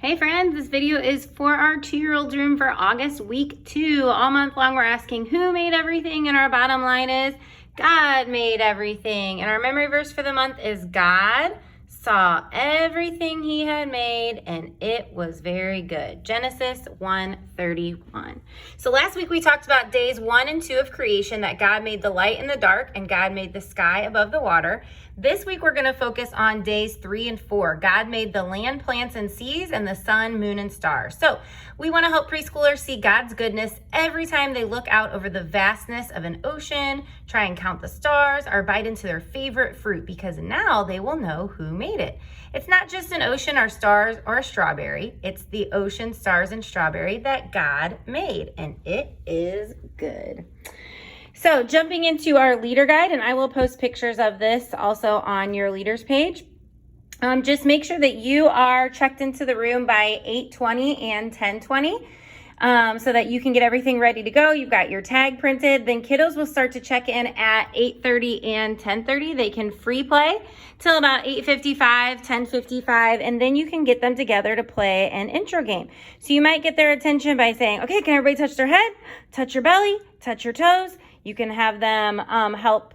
Hey friends, this video is for our 2-year-old's room for August week 2. All month long we're asking who made everything, and our bottom line is God made everything. And our memory verse for the month is God saw everything he had made and it was very good. Genesis 1:31. So last week we talked about days 1 and 2 of creation, that God made the light and the dark and God made the sky above the water. This week we're going to focus on days 3 and 4. God made the land, plants, and seas, and the sun, moon, and stars. So we want to help preschoolers see God's goodness every time they look out over the vastness of an ocean, try and count the stars, or bite into their favorite fruit, because now they will know who made it. It's not just an ocean or stars or a strawberry. It's the ocean, stars, and strawberry that God made, and it is good. So jumping into our leader guide, and I will post pictures of this also on your leaders page. Just make sure that you are checked into the room by 8:20 and 10:20 so that you can get everything ready to go. You've got your tag printed. Then kiddos will start to check in at 8:30 and 10:30. They can free play till about 8:55, 10:55, and then you can get them together to play an intro game. So you might get their attention by saying, okay, can everybody touch their head, touch your belly, touch your toes? You can have them help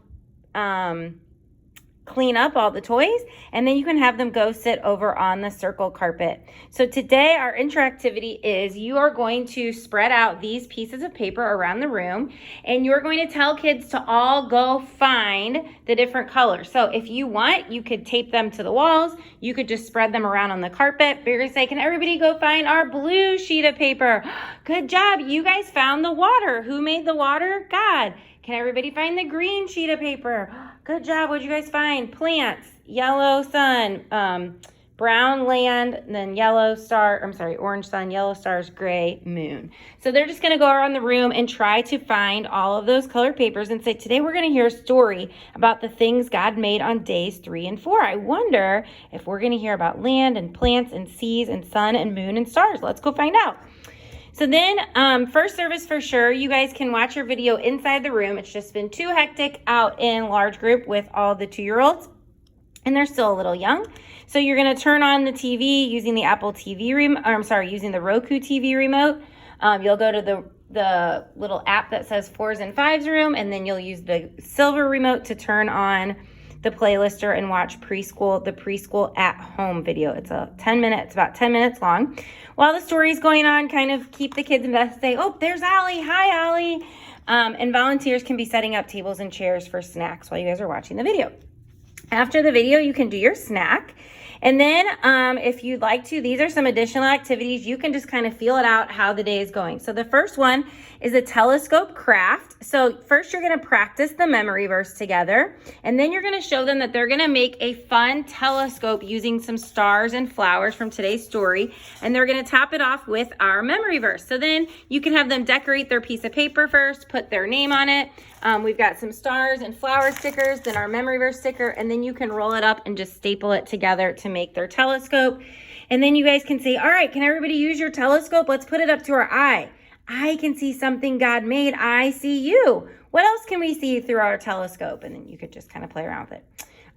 clean up all the toys, and then you can have them go sit over on the circle carpet. So today our interactivity is you are going to spread out these pieces of paper around the room, and you're going to tell kids to all go find the different colors. So if you want, you could tape them to the walls. You could just spread them around on the carpet. But you're going to say, can everybody go find our blue sheet of paper? Good job. You guys found the water. Who made the water? God. Can everybody find the green sheet of paper? Good job. What'd you guys find? Plants, yellow sun, brown land, and then orange sun, yellow stars, gray moon. So they're just going to go around the room and try to find all of those colored papers and say, today we're going to hear a story about the things God made on days 3 and 4. I wonder if we're going to hear about land and plants and seas and sun and moon and stars. Let's go find out. So then first service for sure, you guys can watch your video inside the room. It's just been too hectic out in large group with all the 2-year-olds, and they're still a little young. So you're going to turn on the TV using the Apple TV using the Roku TV remote. You'll go to the little app that says 4s and 5s room, and then you'll use the silver remote to turn on the playlister and watch the preschool at home video. It's about 10 minutes long. While the story's going on, kind of keep the kids invested. Say, oh, there's Ollie. Hi, Ollie. And volunteers can be setting up tables and chairs for snacks while you guys are watching the video. After the video, you can do your snack. And then if you'd like to, these are some additional activities. You can just kind of feel it out how the day is going. So the first one is a telescope craft. So first you're going to practice the memory verse together. And then you're going to show them that they're going to make a fun telescope using some stars and flowers from today's story. And they're going to top it off with our memory verse. So then you can have them decorate their piece of paper first, put their name on it. We've got some stars and flower stickers, then our memory verse sticker, and then you can roll it up and just staple it together to make their telescope. And then you guys can say, all right, can everybody use your telescope? Let's put it up to our eye. I can see something God made. I see you. What else can we see through our telescope? And then you could just kind of play around with it.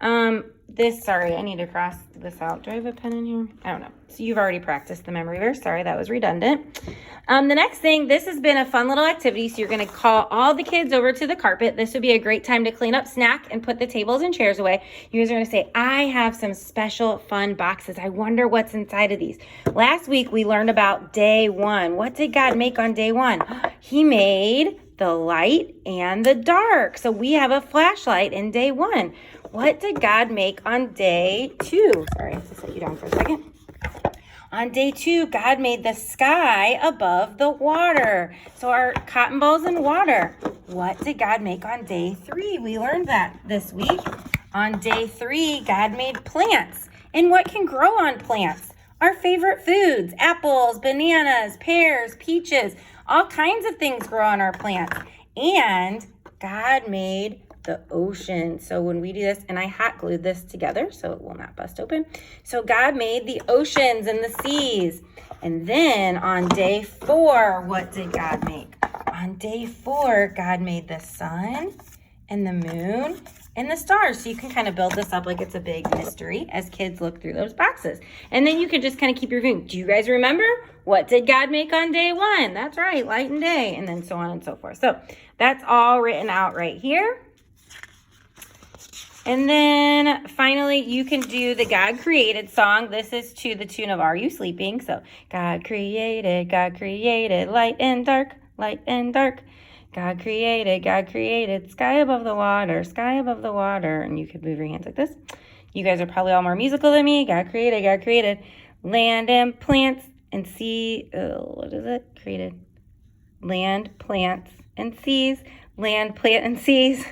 I need to cross this out. Do I have a pen in here? I don't know. So you've already practiced the memory verse. Sorry, that was redundant. The next thing, this has been a fun little activity. So you're going to call all the kids over to the carpet. This would be a great time to clean up snack and put the tables and chairs away. You guys are going to say, I have some special fun boxes. I wonder what's inside of these. Last week, we learned about day 1. What did God make on day 1? He made the light and the dark. So we have a flashlight in day 1. What did God make on day 2? Sorry, I have to set you down for a second. On day 2, God made the sky above the water. So our cotton balls in water. What did God make on day 3? We learned that this week. On day 3, God made plants. And what can grow on plants? Our favorite foods: apples, bananas, pears, peaches. All kinds of things grow on our plants. And God made the ocean. So when we do this, and I hot glued this together so it will not bust open. So God made the oceans and the seas. And then on day 4, what did God make? On day 4, God made the sun and the moon and the stars. So you can kind of build this up like it's a big mystery as kids look through those boxes. And then you can just kind of keep reviewing. Do you guys remember? What did God make on day 1? That's right, light and day, and then so on and so forth. So that's all written out right here. And then finally, you can do the God created song. This is to the tune of Are You Sleeping? So God created light and dark, light and dark. God created sky above the water, sky above the water. And you could move your hands like this. You guys are probably all more musical than me. God created land and plants and sea. What is it? Created land, plants, and seas. Land, plant, and seas.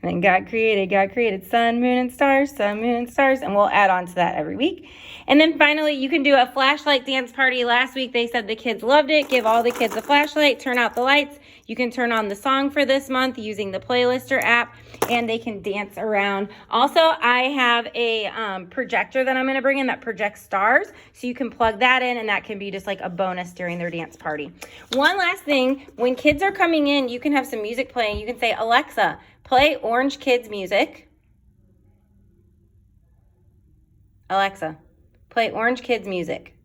And then God created sun, moon, and stars, and we'll add on to that every week. And then finally, you can do a flashlight dance party. Last week, they said the kids loved it. Give all the kids a flashlight, turn out the lights. You can turn on the song for this month using the Playlister app, and they can dance around. Also, I have a projector that I'm going to bring in that projects stars, so you can plug that in, and that can be just like a bonus during their dance party. One last thing, when kids are coming in, you can have some music playing. You can say, Alexa, play Orange Kids music. Alexa, play Orange Kids music.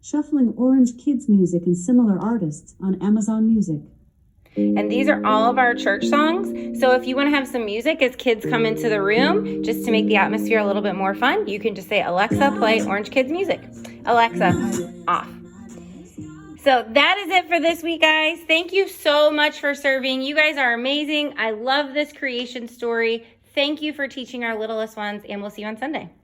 Shuffling Orange Kids music and similar artists on Amazon Music. And these are all of our church songs. So if you want to have some music as kids come into the room, just to make the atmosphere a little bit more fun, you can just say, Alexa, play Orange Kids music. Alexa, off. So that is it for this week, guys. Thank you so much for serving. You guys are amazing. I love this creation story. Thank you for teaching our littlest ones, and we'll see you on Sunday.